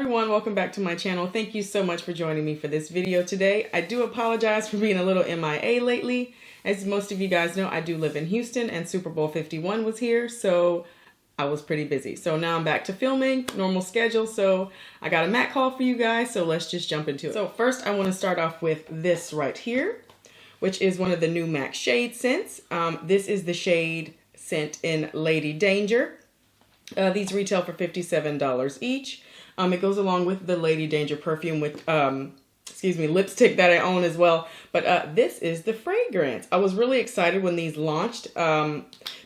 everyone, welcome back to my channel. Thank you so much for joining me for this video today. I do apologize for being a little MIA lately. As most of you guys know, I do live in Houston and Super Bowl 51 was here, so I was pretty busy. So now I'm back to filming, normal schedule, so I got a MAC call for you guys, so let's just jump into it. So first I want to start off with this right here, which is one of the new MAC shade scents. This is the shade scent in Lady Danger. These retail for $57 each. It goes along with the Lady Danger perfume with, lipstick that I own as well. But this is the fragrance. I was really excited when these launched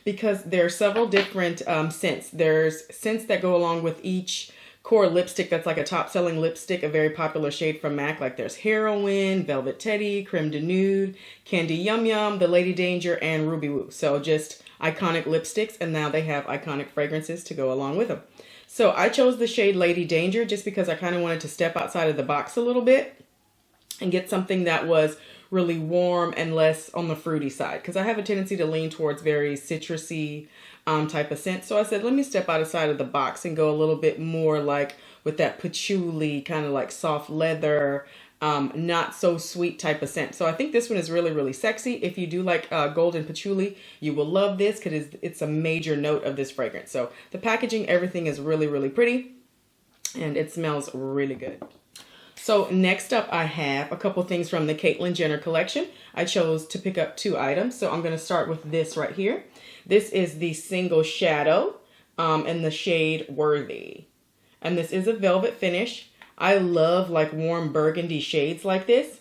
because there are several different scents. There's scents that go along with each core lipstick that's like a top-selling lipstick, a very popular shade from MAC. Like there's Heroin, Velvet Teddy, Creme de Nude, Candy Yum Yum, the Lady Danger, and Ruby Woo. So just iconic lipsticks, and now they have iconic fragrances to go along with them. So I chose the shade Lady Danger just because I kind of wanted to step outside of the box a little bit and get something that was really warm and less on the fruity side, because I have a tendency to lean towards very citrusy type of scent. So I said, let me step outside of the box and go a little bit more like with that patchouli, kind of like soft leather, not so sweet type of scent. So I think this one is really, really sexy. If you do like golden patchouli, you will love this because it's a major note of this fragrance. So the packaging, everything is really, really pretty, and it smells really good. So next up, I have a couple things from the Caitlyn Jenner collection. I chose to pick up 2 items. So I'm going to start with this right here. This is the Single Shadow in the shade Worthy. And this is a velvet finish. I love like warm burgundy shades like this.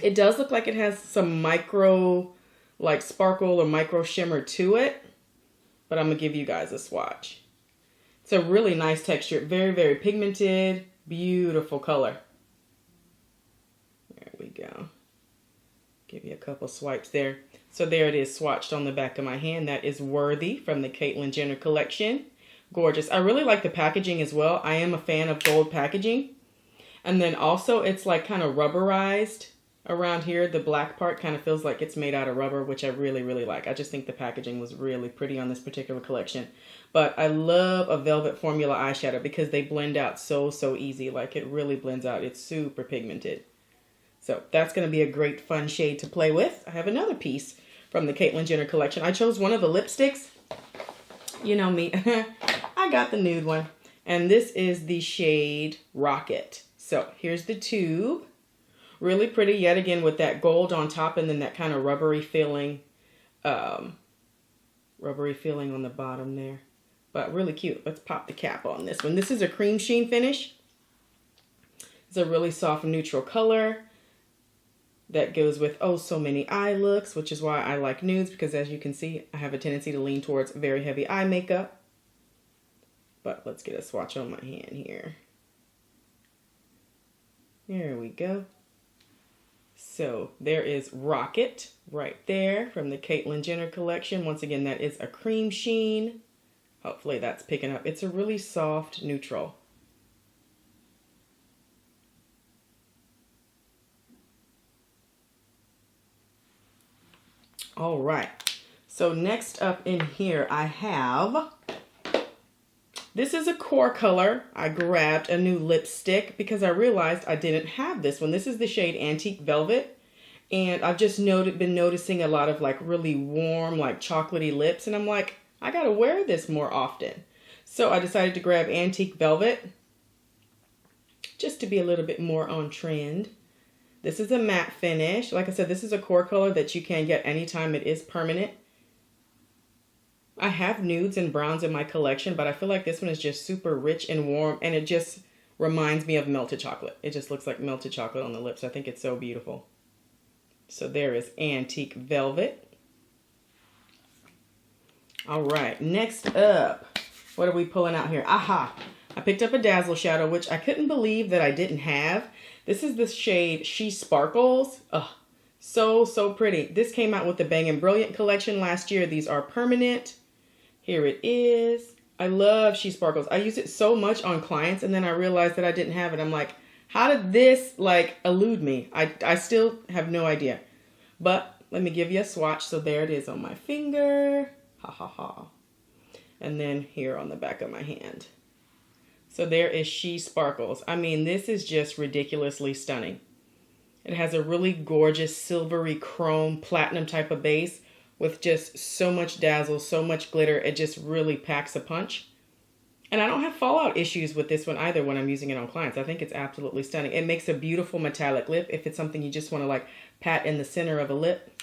It does look like it has some micro like sparkle or micro shimmer to it, but I'm going to give you guys a swatch. It's a really nice texture, very, very pigmented, beautiful color. There we go. Give you a couple swipes there. So there it is swatched on the back of my hand. That is Worthy from the Caitlyn Jenner collection. Gorgeous. I really like the packaging as well. I am a fan of gold packaging. And then also it's like kind of rubberized around here. The black part kind of feels like it's made out of rubber, which I really, really like. I just think the packaging was really pretty on this particular collection. But I love a velvet formula eyeshadow because they blend out so, so easy. Like it really blends out. It's super pigmented. So that's going to be a great fun shade to play with. I have another piece from the Caitlyn Jenner collection. I chose one of the lipsticks. You know me. I got the nude one. And this is the shade Rocket. So here's the tube. Really pretty yet again with that gold on top and then that kind of rubbery feeling on the bottom there. But really cute. Let's pop the cap on this one. This is a cream sheen finish. It's a really soft neutral color that goes with oh so many eye looks, which is why I like nudes, because as you can see, I have a tendency to lean towards very heavy eye makeup. But let's get a swatch on my hand here. There we go. So there is Rocket right there from the Caitlyn Jenner collection. Once again, that is a cream sheen. Hopefully that's picking up. It's a really soft neutral. All right. So next up in here, I have, this is a core color. I grabbed a new lipstick because I realized I didn't have this one. This is the shade Antique Velvet. And I've just been noticing a lot of like really warm, like chocolatey lips. And I'm like, I got to wear this more often. So I decided to grab Antique Velvet just to be a little bit more on trend. This is a matte finish. Like I said, this is a core color that you can get anytime. It is permanent. I have nudes and browns in my collection, but I feel like this one is just super rich and warm, and it just reminds me of melted chocolate. It just looks like melted chocolate on the lips. I think it's so beautiful. So there is Antique Velvet. All right, next up, what are we pulling out here? Aha! I picked up a Dazzle shadow, which I couldn't believe that I didn't have. This is the shade She Sparkles. Oh, so, so pretty. This came out with the Bang & Brilliant collection last year. These are permanent. Here it is. I love She Sparkles. I use it so much on clients, and then I realized that I didn't have it. I'm like, how did this like elude me? I still have no idea. But let me give you a swatch. So there it is on my finger. Ha ha ha. And then here on the back of my hand. So there is She Sparkles. I mean, this is just ridiculously stunning. It has a really gorgeous silvery chrome platinum type of base with just so much dazzle, so much glitter. It just really packs a punch. And I don't have fallout issues with this one either when I'm using it on clients. I think it's absolutely stunning. It makes a beautiful metallic lip if it's something you just want to like pat in the center of a lip.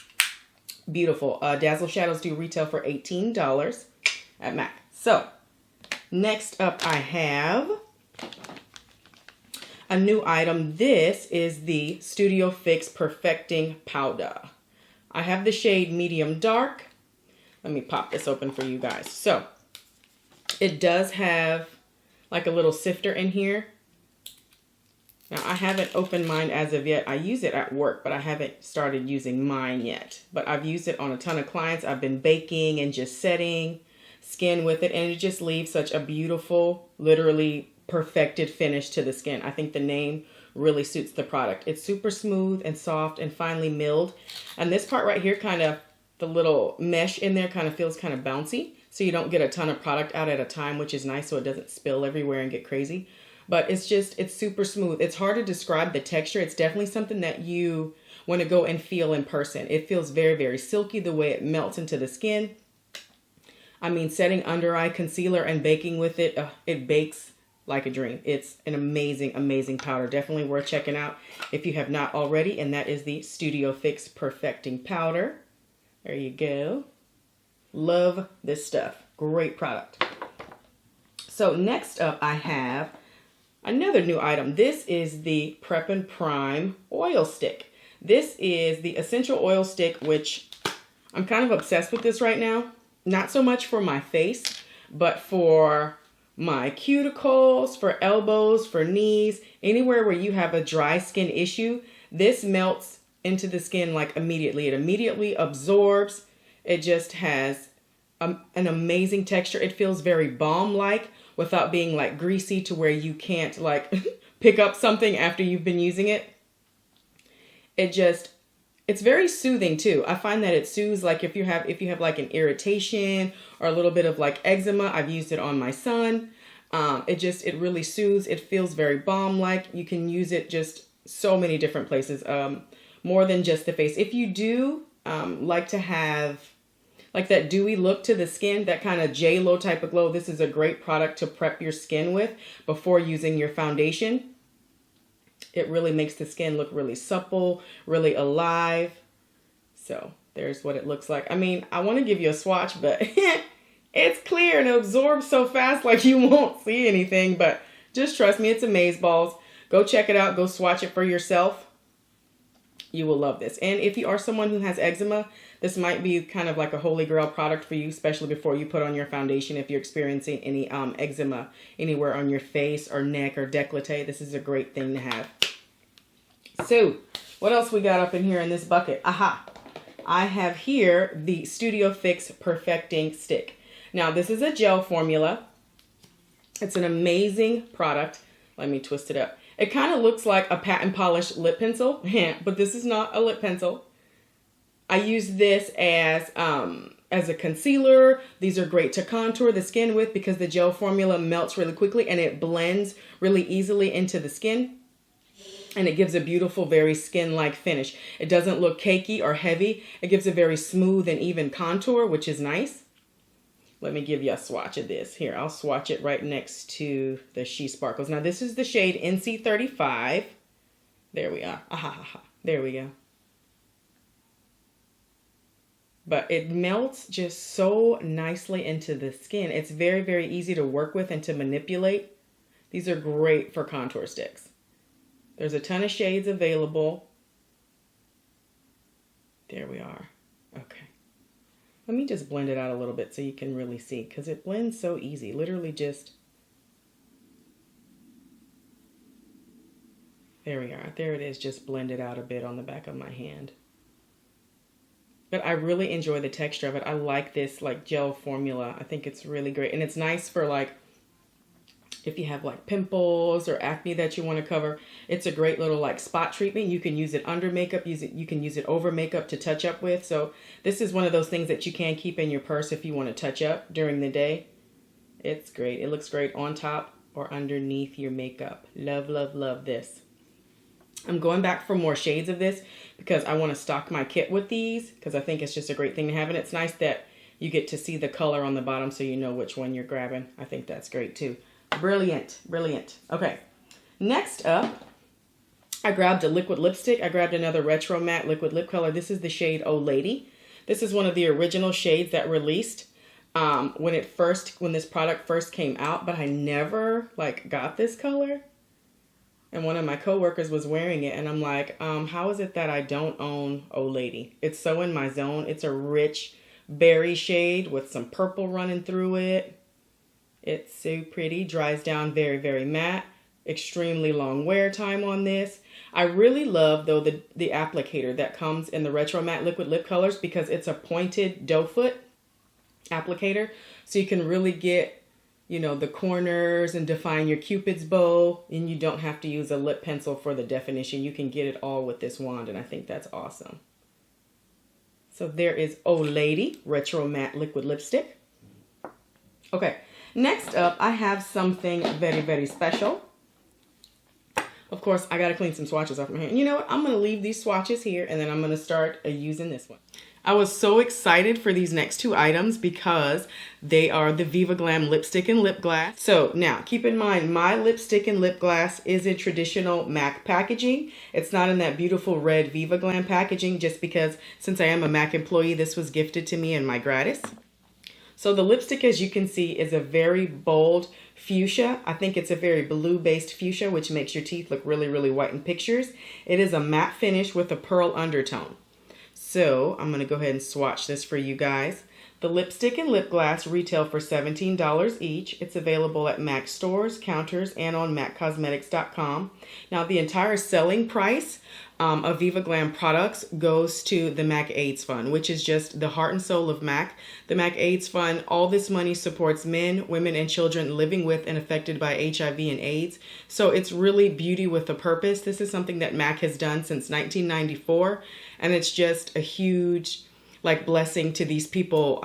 Beautiful. Dazzle Shadows do retail for $18 at MAC. So next up I have a new item. This is the Studio Fix Perfecting Powder. I have the shade Medium Dark. Let me pop this open for you guys. So it does have like a little sifter in here. Now I haven't opened mine as of yet. I use it at work, but I haven't started using mine yet. But I've used it on a ton of clients. I've been baking and just setting skin with it, and it just leaves such a beautiful, literally perfected finish to the skin. I think the name really suits the product. It's super smooth and soft and finely milled. And this part right here, kind of the little mesh in there kind of feels kind of bouncy. So you don't get a ton of product out at a time, which is nice so it doesn't spill everywhere and get crazy. But it's super smooth. It's hard to describe the texture. It's definitely something that you want to go and feel in person. It feels very, very silky the way it melts into the skin. I mean, setting under eye concealer and baking with it, it bakes like a dream. It's an amazing, amazing powder. Definitely worth checking out if you have not already. And that is the Studio Fix Perfecting Powder. There you go. Love this stuff. Great product. So next up I have another new item. This is the Prep and Prime Oil Stick. This is the Essential Oil Stick, which I'm kind of obsessed with this right now. Not so much for my face, but for my cuticles, for elbows, for knees, anywhere where you have a dry skin issue. This melts into the skin like immediately. It immediately absorbs. It just has an amazing texture. It feels very balm-like without being like greasy to where you can't like pick up something after you've been using it. It's very soothing too. I find that it soothes, like if you have like an irritation or a little bit of like eczema. I've used it on my son. It really soothes. It feels very balm-like. You can use it just so many different places, more than just the face. If you do like to have like that dewy look to the skin, that kind of J-Lo type of glow, this is a great product to prep your skin with before using your foundation. It really makes the skin look really supple, really alive. So there's what it looks like. I mean, I want to give you a swatch, but it's clear and it absorbs so fast like you won't see anything. But just trust me, it's amazeballs. Go check it out. Go swatch it for yourself. You will love this. And if you are someone who has eczema, this might be kind of like a holy grail product for you, especially before you put on your foundation. If you're experiencing any eczema anywhere on your face or neck or décolleté, this is a great thing to have. So what else we got up in here in this bucket? Aha! I have here the Studio Fix Perfecting Stick. Now this is a gel formula. It's an amazing product. Let me twist it up. It kind of looks like a pat and polish lip pencil, but this is not a lip pencil. I use this as a concealer. These are great to contour the skin with because the gel formula melts really quickly and it blends really easily into the skin. And it gives a beautiful, very skin-like finish. It doesn't look cakey or heavy. It gives a very smooth and even contour, which is nice. Let me give you a swatch of this. Here, I'll swatch it right next to the She Sparkles. Now, this is the shade NC35. There we are. There we go. But it melts just so nicely into the skin. It's very, very easy to work with and to manipulate. These are great for contour sticks. There's a ton of shades available. There we are. Okay. Let me just blend it out a little bit so you can really see, because it blends so easy. Literally just, there we are. There it is, just blended out a bit on the back of my hand. But I really enjoy the texture of it. I like this like gel formula. I think it's really great. And it's nice for like, if you have like pimples or acne that you want to cover. It's a great little like spot treatment. You can use it under makeup, you can use it over makeup to touch up with. So this is one of those things that you can keep in your purse if you want to touch up during the day. It's great. It looks great on top or underneath your makeup. Love, love, love this. I'm going back for more shades of this because I want to stock my kit with these because I think it's just a great thing to have. And it's nice that you get to see the color on the bottom so you know which one you're grabbing. I think that's great too. Brilliant, brilliant. Okay, next up, I grabbed a liquid lipstick. I grabbed another retro matte liquid lip color. This is the shade Oh Lady. This is one of the original shades that released when this product first came out, but I never like got this color. And one of my coworkers was wearing it, and I'm like, how is it that I don't own Oh Lady? It's so in my zone. It's a rich berry shade with some purple running through it. It's so pretty. Dries down very, very matte. Extremely long wear time on this. I really love, though, the applicator that comes in the retro matte liquid lip colors because it's a pointed doe foot applicator. So you can really get, you know, the corners and define your Cupid's bow, and you don't have to use a lip pencil for the definition. You can get it all with this wand, and I think that's awesome. So there is Oh Lady Retro Matte Liquid Lipstick. Okay, next up, I have something very, very special. Of course, I got to clean some swatches off my hand. You know what? I'm going to leave these swatches here, and then I'm going to start using this one. I was so excited for these next two items because they are the Viva Glam lipstick and lip glass. So now keep in mind, my lipstick and lip glass is in traditional MAC packaging. It's not in that beautiful red Viva Glam packaging just because since I am a MAC employee, this was gifted to me in my gratis. So the lipstick, as you can see, is a very bold fuchsia. I think it's a very blue-based fuchsia, which makes your teeth look really, really white in pictures. It is a matte finish with a pearl undertone. So I'm going to go ahead and swatch this for you guys. The lipstick and lip glass retail for $17 each. It's available at MAC stores, counters, and on MACcosmetics.com. Now the entire selling price of Viva Glam products goes to the MAC AIDS Fund, which is just the heart and soul of MAC. The MAC AIDS Fund, all this money supports men, women, and children living with and affected by HIV and AIDS. So it's really beauty with a purpose. This is something that MAC has done since 1994, and it's just a huge blessing to these people,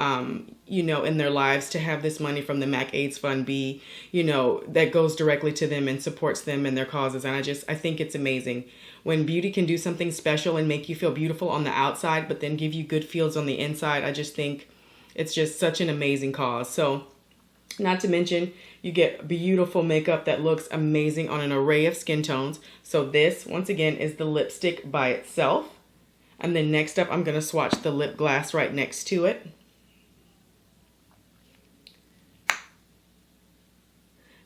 you know, in their lives to have this money from the MAC AIDS Fund be, you know, that goes directly to them and supports them and their causes. And I think it's amazing when beauty can do something special and make you feel beautiful on the outside, but then give you good feels on the inside. I just think it's just such an amazing cause. So not to mention, you get beautiful makeup that looks amazing on an array of skin tones. So this, once again, is the lipstick by itself. And then next up, I'm going to swatch the lip glass right next to it.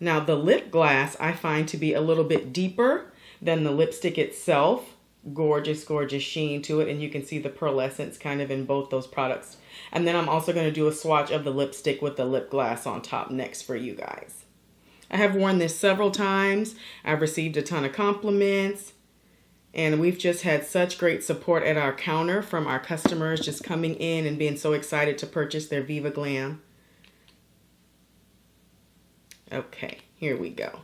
Now the lip glass I find to be a little bit deeper than the lipstick itself. Gorgeous, gorgeous sheen to it. And you can see the pearlescence kind of in both those products. And then I'm also going to do a swatch of the lipstick with the lip glass on top next for you guys. I have worn this several times. I've received a ton of compliments. And we've just had such great support at our counter from our customers just coming in and being so excited to purchase their Viva Glam. Okay, here we go.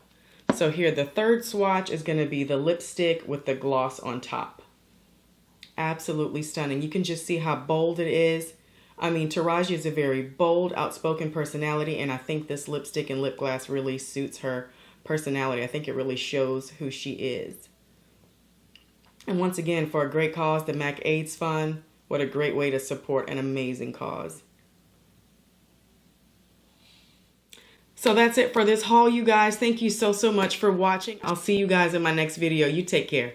So here, the third swatch is going to be the lipstick with the gloss on top. Absolutely stunning. You can just see how bold it is. I mean, Taraji is a very bold, outspoken personality, and I think this lipstick and lip glass really suits her personality. I think it really shows who she is. And once again, for a great cause, the MAC AIDS Fund, what a great way to support an amazing cause. So that's it for this haul, you guys. Thank you so much for watching. I'll see you guys in my next video. You take care.